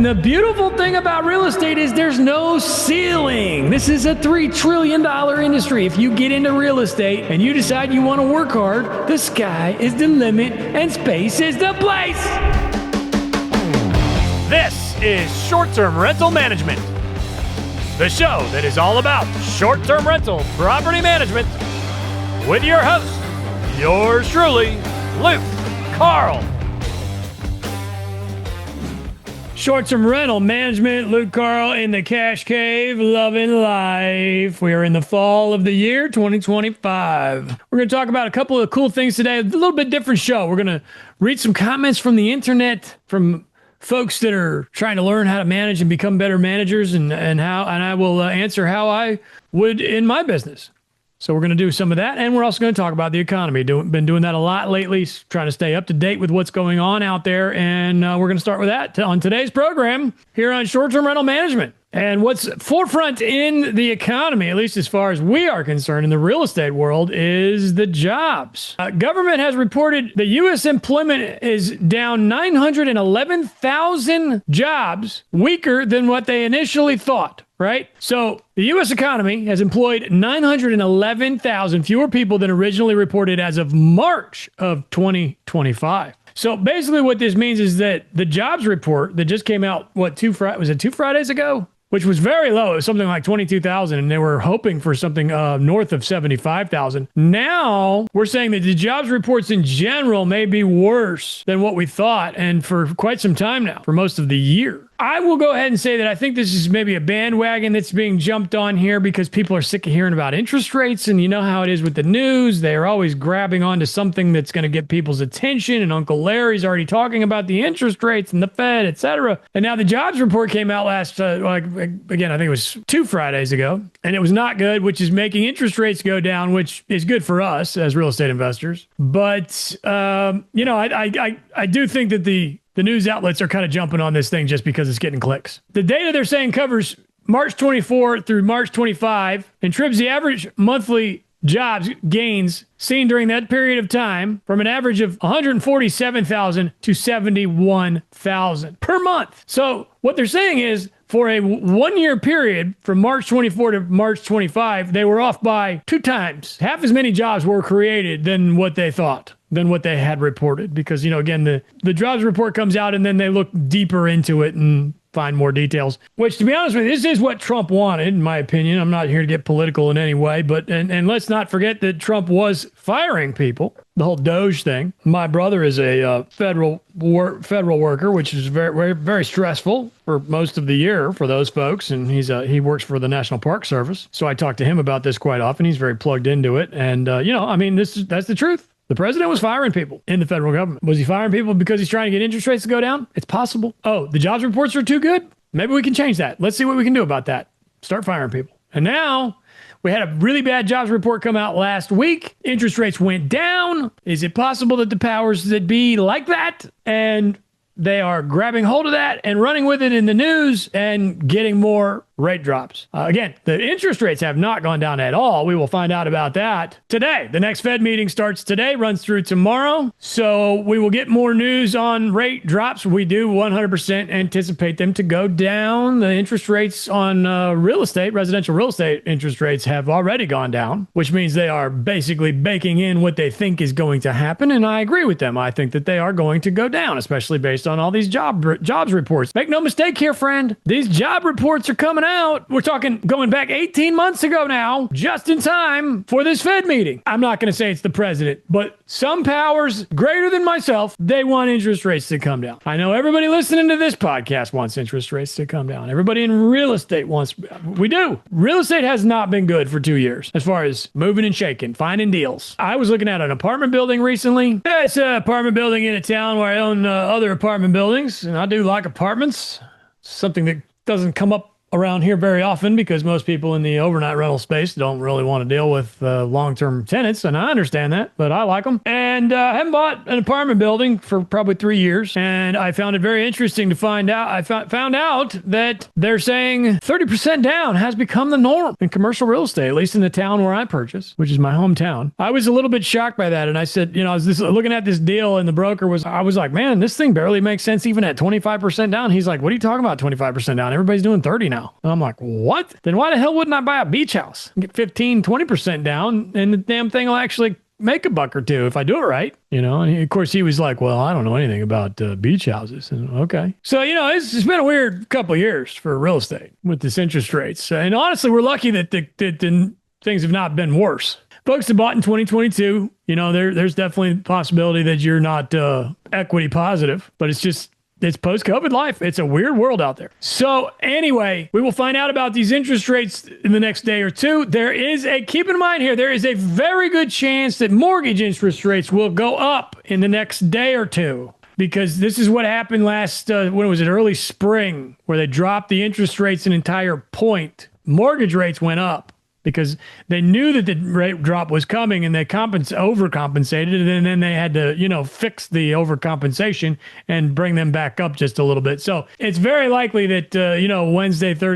The beautiful thing about real estate is there's no ceiling. This is a $3 trillion industry. If you get into real estate and you decide you want to work hard, the sky is the limit and space is the place. This is Short-Term Rental Management, the show that is all about short-term rental property management with your host, yours truly, Luke Carl. Short-term rental management, Luke Carl in the Cash Cave, loving life. We are in the fall of the year 2025. We're going to talk about a couple of cool things today. A little bit different show. We're going to read some comments from the internet from folks that are trying to learn how to manage and become better managers, and I will answer how I would in my business. So we're going to do some of that, and we're also going to talk about the economy. Been doing that a lot lately, trying to stay up to date with what's going on out there, and we're going to start with that on today's program here on Short-Term Rental Management. And what's forefront in the economy, at least as far as we are concerned in the real estate world, is the jobs. Government has reported that U.S. employment is down 911,000 jobs, weaker than what they initially thought. Right? So the U.S. economy has employed 911,000 fewer people than originally reported as of March of 2025. So basically what this means is that the jobs report that just came out, two Fridays ago? Which was very low. It was something like 22,000, and they were hoping for something north of 75,000. Now, we're saying that the jobs reports in general may be worse than what we thought, and for quite some time now, for most of the year. I will go ahead and say that I think this is maybe a bandwagon that's being jumped on here because people are sick of hearing about interest rates, and you know how it is with the news. They're always grabbing onto something that's going to get people's attention, and Uncle Larry's already talking about the interest rates and the Fed, etc. And now the jobs report came out last, again, I think it was 2 Fridays ago, and it was not good, which is making interest rates go down, which is good for us as real estate investors. But, I do think that the news outlets are kind of jumping on this thing just because it's getting clicks. The data they're saying covers March 24 through March 25 and trims the average monthly jobs gains seen during that period of time from an average of 147,000 to 71,000 per month. So what they're saying is for a 1-year period from March 24 to March 25, they were off by 2 times. Half as many jobs were created than what they thought, than what they had reported. Because, again, the jobs report comes out and then they look deeper into it and find more details, which, to be honest with you, this is what Trump wanted, in my opinion. I'm not here to get political in any way, but and let's not forget that Trump was firing people, the whole Doge thing. My brother is a federal worker, which is very, very, very stressful for most of the year for those folks, and he works for the National Park Service. So I talk to him about this quite often. He's very plugged into it, and that's the truth. The president was firing people in the federal government. Was he firing people because he's trying to get interest rates to go down? It's possible. Oh, the jobs reports are too good? Maybe we can change that. Let's see what we can do about that. Start firing people. And now we had a really bad jobs report come out last week. Interest rates went down. Is it possible that the powers that be like that and they are grabbing hold of that and running with it in the news and getting more rate drops? Again, the interest rates have not gone down at all. We will find out about that today. The next Fed meeting starts today, runs through tomorrow. So we will get more news on rate drops. We do 100% anticipate them to go down. The interest rates on residential real estate interest rates have already gone down, which means they are basically baking in what they think is going to happen. And I agree with them. I think that they are going to go down, especially based on all these jobs reports. Make no mistake here, friend. These job reports are coming out. We're talking going back 18 months ago now, just in time for this Fed meeting. I'm not going to say it's the president, but some powers greater than myself, they want interest rates to come down. I know everybody listening to this podcast wants interest rates to come down. Everybody in real estate we do. Real estate has not been good for 2 years as far as moving and shaking, finding deals. I was looking at an apartment building recently. It's an apartment building in a town where I own other apartment buildings, and I do like apartments. Something that doesn't come up around here very often because most people in the overnight rental space don't really want to deal with long-term tenants, and I understand that, but I like them. And I haven't bought an apartment building for probably 3 years, and I found it very interesting to find out. I found out that they're saying 30% down has become the norm in commercial real estate, at least in the town where I purchased, which is my hometown. I was a little bit shocked by that, and I said, I was looking at this deal, and the broker I was like, man, this thing barely makes sense even at 25% down. He's like, what are you talking about 25% down? Everybody's doing 30 now. And I'm like, what? Then why the hell wouldn't I buy a beach house? Get 15, 20% down, and the damn thing will actually make a buck or two if I do it right, And of course, he was like, well, I don't know anything about beach houses. And okay. So, it's been a weird couple of years for real estate with this interest rates. And honestly, we're lucky that the things have not been worse. Folks that bought in 2022, there's definitely the possibility that you're not equity positive, but it's post-COVID life. It's a weird world out there. So anyway, we will find out about these interest rates in the next day or two. Keep in mind here, there is a very good chance that mortgage interest rates will go up in the next day or two. Because this is what happened last, early spring, where they dropped the interest rates an entire point. Mortgage rates went up because they knew that the rate drop was coming, and they overcompensated, and then they had to, fix the overcompensation and bring them back up just a little bit. So it's very likely that,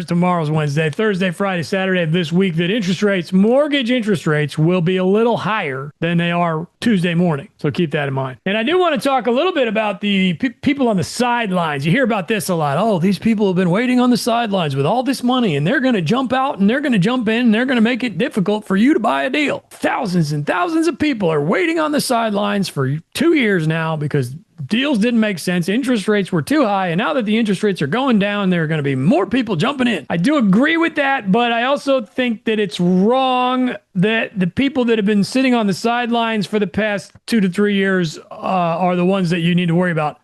tomorrow's Wednesday, Thursday, Friday, Saturday of this week, that mortgage interest rates will be a little higher than they are Tuesday morning. So keep that in mind. And I do want to talk a little bit about the people on the sidelines. You hear about this a lot. Oh, these people have been waiting on the sidelines with all this money, and they're going to jump out, and they're going to jump in, and they're going to make it difficult for you to buy a deal. Thousands and thousands of people are waiting on the sidelines for 2 years now because deals didn't make sense. Interest rates were too high. And now that the interest rates are going down, there are going to be more people jumping in. I do agree with that, but I also think that it's wrong that the people that have been sitting on the sidelines for the past 2 to 3 years are the ones that you need to worry about.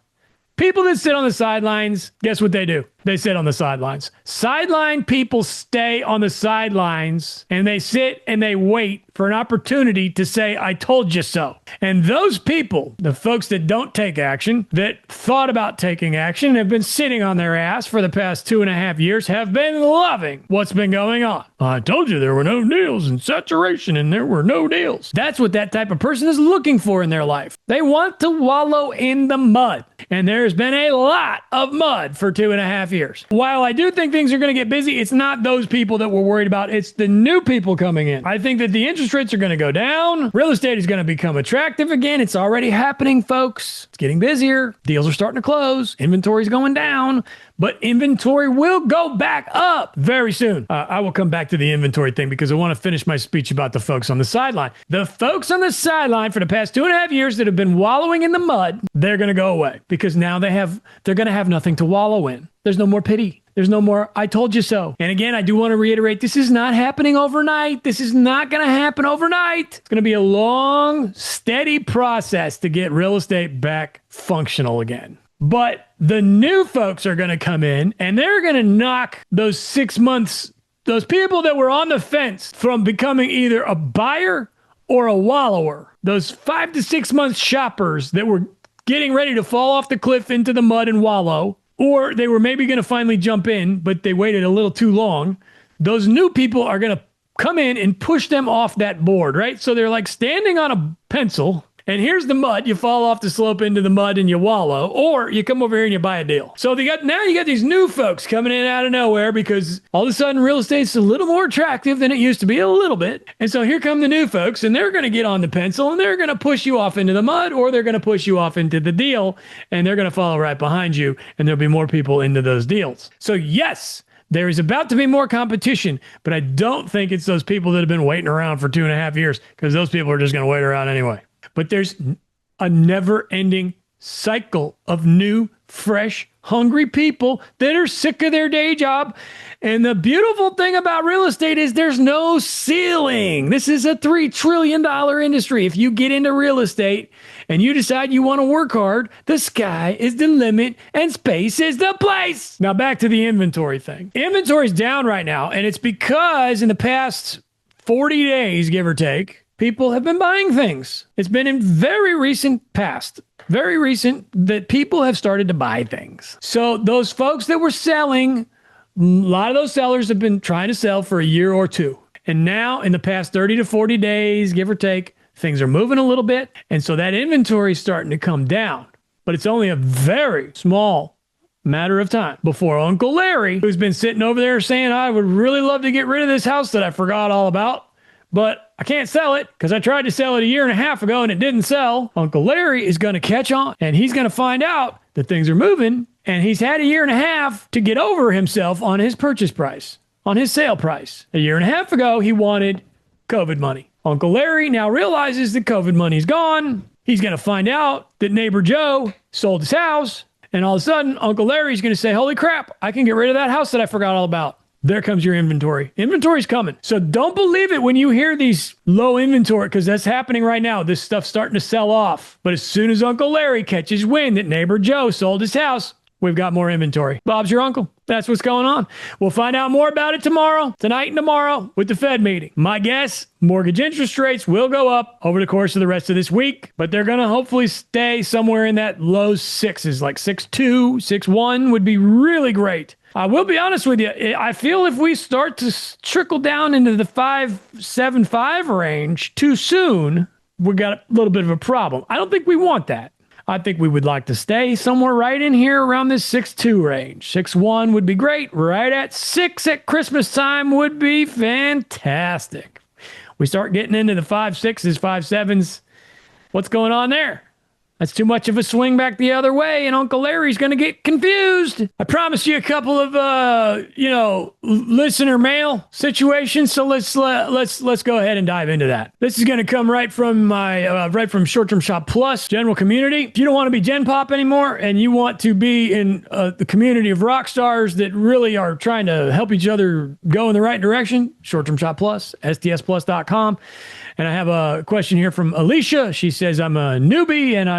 People that sit on the sidelines, guess what they do? They sit on the sidelines. Sideline people stay on the sidelines, and they sit and they wait for an opportunity to say, I told you so. And those people, the folks that don't take action, that thought about taking action, have been sitting on their ass for the past 2.5 years, have been loving what's been going on. I told you there were no deals in saturation, and there were no deals. That's what that type of person is looking for in their life. They want to wallow in the mud. And there's been a lot of mud for 2.5 years. While I do think things are going to get busy, it's not those people that we're worried about. It's the new people coming in. I think that the interest rates are going to go down. Real estate is going to become attractive again. It's already happening, folks. It's getting busier. Deals are starting to close. Inventory's going down. But inventory will go back up very soon. I will come back to the inventory thing because I want to finish my speech about the folks on the sideline. The folks on the sideline for the past 2.5 years that have been wallowing in the mud, they're going to go away because now they're going to have nothing to wallow in. There's no more pity. There's no more, I told you so. And again, I do want to reiterate, this is not happening overnight. This is not going to happen overnight. It's going to be a long, steady process to get real estate back functional again. But the new folks are going to come in, and they're going to knock those 6 months, those people that were on the fence from becoming either a buyer or a wallower. Those 5 to 6 month shoppers that were getting ready to fall off the cliff into the mud and wallow, or they were maybe going to finally jump in, but they waited a little too long. Those new people are going to come in and push them off that board, right? So they're like standing on a pencil, and here's the mud. You fall off the slope into the mud and you wallow, or you come over here and you buy a deal. So now you got these new folks coming in out of nowhere because all of a sudden real estate's a little more attractive than it used to be, a little bit. And so here come the new folks, and they're going to get on the pencil, and they're going to push you off into the mud, or they're going to push you off into the deal, and they're going to follow right behind you, and there'll be more people into those deals. So yes, there is about to be more competition, but I don't think it's those people that have been waiting around for 2.5 years, because those people are just going to wait around anyway. But there's a never-ending cycle of new, fresh, hungry people that are sick of their day job. And the beautiful thing about real estate is there's no ceiling. This is a $3 trillion industry. If you get into real estate and you decide you want to work hard, the sky is the limit and space is the place. Now back to the inventory thing. Inventory's down right now, and it's because in the past 40 days, give or take, people have been buying things. It's been in very recent that people have started to buy things. So those folks that were selling lot of those sellers have been trying to sell for a year or two. And now in the past 30 to 40 days, give or take, things are moving a little bit. And so that inventory is starting to come down. But it's only a very small matter of time before Uncle Larry, who's been sitting over there saying, I would really love to get rid of this house that I forgot all about, but I can't sell it because I tried to sell it a year and a half ago and it didn't sell. Uncle Larry is going to catch on and he's going to find out that things are moving, and he's had a year and a half to get over himself on his purchase price, on his sale price. A year and a half ago, he wanted COVID money. Uncle Larry now realizes that COVID money's gone. He's going to find out that neighbor Joe sold his house, and all of a sudden, Uncle Larry's going to say, holy crap, I can get rid of that house that I forgot all about. There comes your inventory. Inventory's coming. So don't believe it when you hear these low inventory, because that's happening right now. This stuff's starting to sell off. But as soon as Uncle Larry catches wind that neighbor Joe sold his house, we've got more inventory. Bob's your uncle. That's what's going on. We'll find out more about it tonight and tomorrow with the Fed meeting. My guess, mortgage interest rates will go up over the course of the rest of this week, but they're going to hopefully stay somewhere in that low sixes, like 6.2, 6.1 would be really great. I will be honest with you. I feel if we start to trickle down into the 5.75 range too soon, we got a little bit of a problem. I don't think we want that. I think we would like to stay somewhere right in here around this 6.2 range. 6.1 would be great. Right at 6 at Christmas time would be fantastic. We start getting into the 5.6s, 5.7s. What's going on there? That's too much of a swing back the other way, and Uncle Larry's going to get confused. I promised you a couple of, listener mail situations, so let's go ahead and dive into that. This is going to come right from my Short Term Shop Plus general community. If you don't want to be Gen Pop anymore, and you want to be in the community of rock stars that really are trying to help each other go in the right direction, Short Term Shop Plus, stsplus.com. And I have a question here from Alicia. She says, I'm a newbie and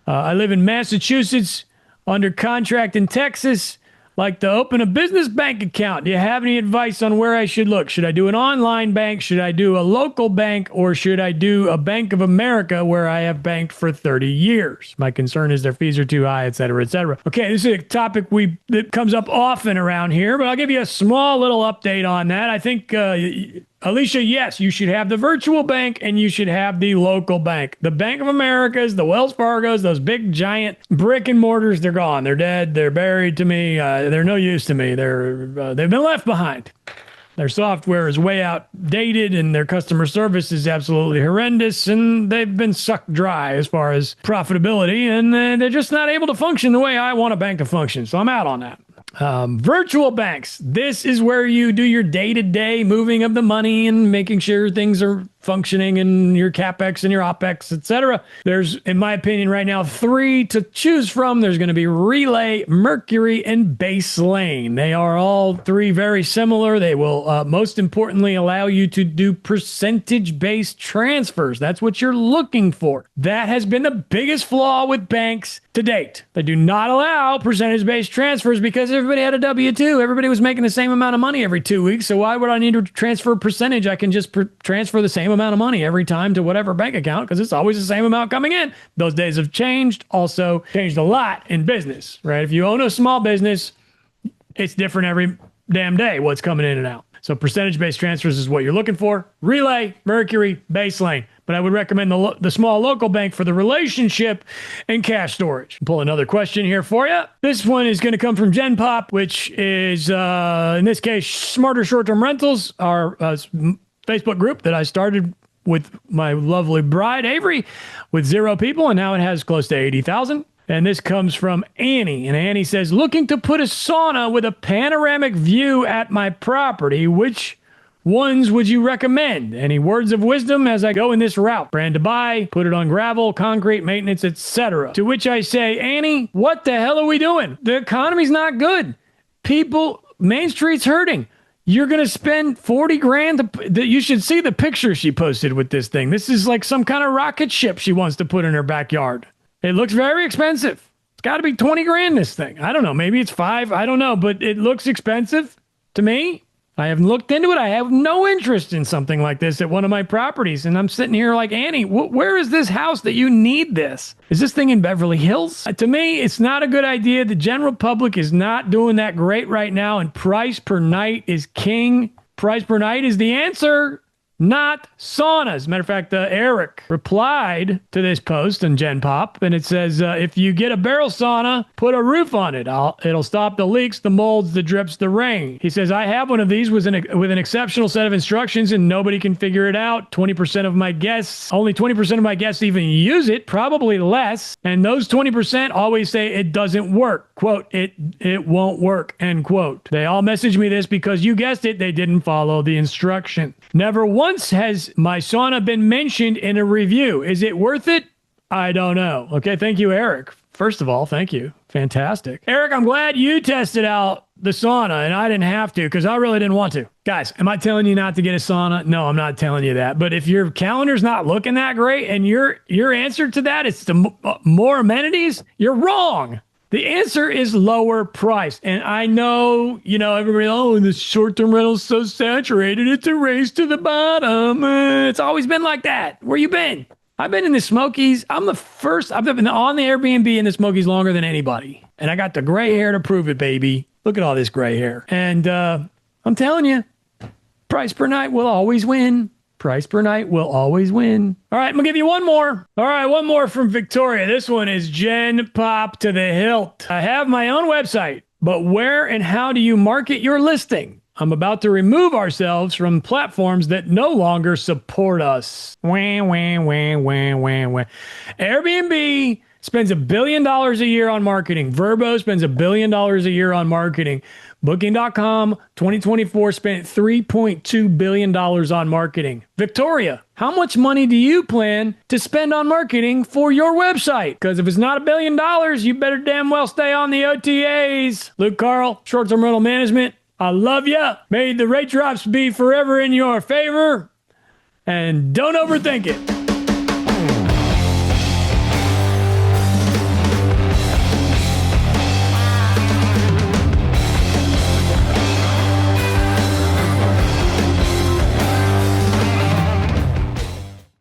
I live in Massachusetts, under contract in Texas. Like to open a business bank account. Do you have any advice on where I should look? Should I do an online bank? Should I do a local bank? Or should I do a Bank of America where I have banked for 30 years? My concern is their fees are too high, et cetera, et cetera. Okay, this is a topic that comes up often around here, but I'll give you a small little update on that. I think, Alicia, yes, you should have the virtual bank and you should have the local bank. The Bank of Americas, the Wells Fargos, those big giant brick and mortars, they're gone. They're dead. They're buried to me. They're no use to me. They've been left behind. Their software is way outdated and their customer service is absolutely horrendous, and they've been sucked dry as far as profitability, and they're just not able to function the way I want a bank to function. So I'm out on that. Virtual banks. This is where you do your day-to-day moving of the money and making sure things are functioning and your CapEx and your OpEx, etc. There's, in my opinion, right now, 3 to choose from. There's going to be Relay, Mercury, and Base Lane. They are all 3 very similar. They will, most importantly, allow you to do percentage-based transfers. That's what you're looking for. That has been the biggest flaw with banks to date. They do not allow percentage-based transfers because everybody had a W-2. Everybody was making the same amount of money every 2 weeks. So why would I need to transfer a percentage? I can just transfer the same amount of money every time to whatever bank account because it's always the same amount coming in. Those days have changed. Also changed a lot in business, right? If you own a small business, it's different every damn day what's coming in and out. So percentage-based transfers is what you're looking for. Relay, Mercury, Base Lane. But I would recommend the small local bank for the relationship and cash storage. Pull another question here for you. This one is going to come from Gen Pop, which is, in this case, Smarter Short-Term Rentals, our Facebook group that I started with my lovely bride, Avery, with 0 people, and now it has close to 80,000. And this comes from Annie. And Annie says, looking to put a sauna with a panoramic view at my property. Which ones would you recommend? Any words of wisdom as I go in this route? Brand to buy, put it on gravel, concrete, maintenance, etc. To which I say, Annie, what the hell are we doing? The economy's not good. Main Street's hurting. You're going to spend 40 grand. You should see the picture she posted with this thing. This is like some kind of rocket ship she wants to put in her backyard. It looks very expensive. It's got to be 20 grand, this thing. I don't know. Maybe it's 5. I don't know. But it looks expensive to me. I haven't looked into it. I have no interest in something like this at one of my properties. And I'm sitting here like, Annie, where is this house that you need this? Is this thing in Beverly Hills? To me, it's not a good idea. The general public is not doing that great right now. And price per night is king. Price per night is the answer. Not saunas. As a matter of fact, Eric replied to this post on Gen Pop, and it says, if you get a barrel sauna, put a roof on it. It'll stop the leaks, the molds, the drips, the rain. He says, I have one of these with an exceptional set of instructions, and nobody can figure it out. 20% of my guests, only 20% of my guests even use it, probably less. And those 20% always say it doesn't work. Quote, it won't work, end quote. They all message me this because you guessed it, they didn't follow the instruction. Never once has my sauna been mentioned in a review. Is it worth it? I don't know. Okay, thank you, Eric. First of all, thank you. Fantastic. Eric, I'm glad you tested out the sauna and I didn't have to because I really didn't want to. Guys, am I telling you not to get a sauna? No, I'm not telling you that. But if your calendar's not looking that great and your answer to that is to more amenities, you're wrong. The answer is lower price. And I know, everybody, the short-term rental's so saturated, it's a race to the bottom. It's always been like that. Where you been? I've been in the Smokies. I've been on the Airbnb in the Smokies longer than anybody. And I got the gray hair to prove it, baby. Look at all this gray hair. And I'm telling you, price per night will always win. Price per night will always win. All right, I'm going to give you one more. All right, one more from Victoria. This one is Gen Pop to the hilt. I have my own website, but where and how do you market your listing? I'm about to remove ourselves from platforms that no longer support us. Wah, wah, wah, wah, wah, wah. Airbnb spends $1 billion a year on marketing. Vrbo spends $1 billion a year on marketing. Booking.com 2024 spent $3.2 billion on marketing. Victoria, how much money do you plan to spend on marketing for your website? Because if it's not $1 billion, you better damn well stay on the OTAs. Luke Carl, Short-Term Rental Management, I love ya. May the rate drops be forever in your favor. And don't overthink it.